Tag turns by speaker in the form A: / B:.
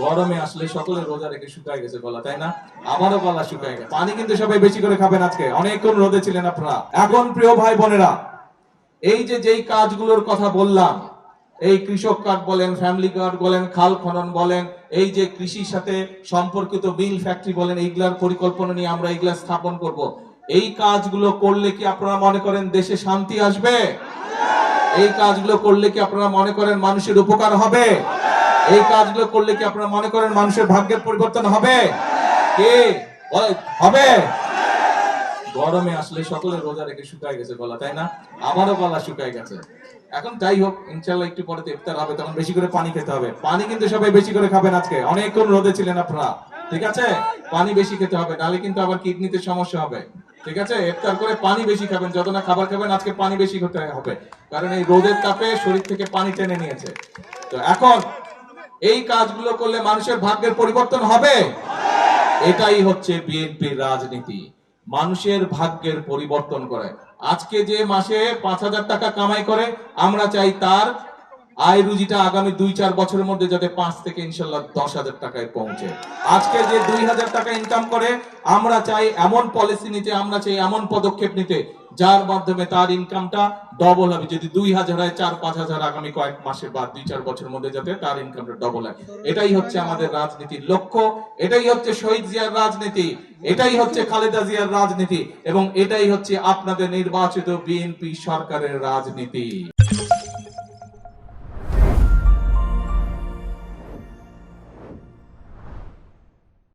A: গরমে আসলে সকলে রোজা রেখে শুকায় গেছে গলা, তাই না? আমারও গলা শুকায় গেছে। পানি কিন্তু সবাই বেশি করে খাবেন আজকে, অনেকক্ষণ রোদে ছিলেন আপনারা। এখন প্রিয় ভাই বোনেরা, এই যে যেই কাজগুলোর কথা বললাম, এই কৃষক কার্ড বলেন, ফ্যামিলি কার্ড বলেন, খাল খনন বলেন, এই যে কৃষির সাথে সম্পর্কিত মিল ফ্যাক্টরি বলেন, এইগুলার পরিকল্পনা নিয়ে আমরা এইগুলা স্থাপন করব। এই কাজগুলো করলে কি আপনারা মনে করেন দেশে শান্তি আসবে? এই কাজগুলো করলে কি আপনারা মনে করেন মানুষের উপকার হবে? এই কাজগুলো করলে কি আপনারা মনে করেন মানুষের ভাগ্যের পরিবর্তন হবে? কে হবে? গরমে আসলে সকলে রোজা রেখে শুকায় গেছে গলা, তাই না? আমারও গলা শুকায় গেছে। এখন যাই হোক, ইনশাআল্লাহ একটু পরে ইফতার হবে, তখন বেশি করে পানি খেতে হবে। পানি কিন্তু সবাই বেশি করে খাবেন আজকে, অনেকক্ষণ রোদে ছিলেন আপনারা। ঠিক আছে? পানি বেশি খেতে হবে, নাহলে কিন্তু আবার কিডনিতে সমস্যা হবে। ঠিক আছে? ইফতার করে পানি বেশি খাবেন, যত না খাবার খাবেন আজকে পানি বেশি খেতে হবে, কারণ এই রোদের তাপে শরীর থেকে পানি টেনে নিয়েছে। তো এখন এই কাজগুলো করলে মানুষের ভাগ্যের পরিবর্তন হবে। এটাই হচ্ছে বিএনপির রাজনীতি, মানুষের ভাগ্যের পরিবর্তন করে। আজকে যে মাসে 5,000 টাকা কামাই করে, আমরা চাই তার আয় রুজিটা আগামী 2-4 বছরের মধ্যে যাতে 5 থেকে ইনশাল্লাহ 10,000 টাকায় পৌঁছে। আজকে যে 2,000 টাকা ইনকাম করে, আমরা চাই এমন পলিসি নিতে, আমরা চাই এমন পদক্ষেপ নিতে যার মাধ্যমে তার ইনকামটা ডবল হবে। যদি 2,000 হয়, 4-5,000 আগামী কয়েক মাসে বা 2-4 বছরের মধ্যে যাতে তার ইনকামটা ডবল হয়। এটাই হচ্ছে আমাদের রাজনীতির লক্ষ্য, এটাই হচ্ছে শহীদ জিয়ার রাজনীতি, এটাই হচ্ছে খালেদা জিয়ার রাজনীতি, এবং এটাই হচ্ছে আপনাদের নির্বাচিত বিএনপি সরকারের রাজনীতি।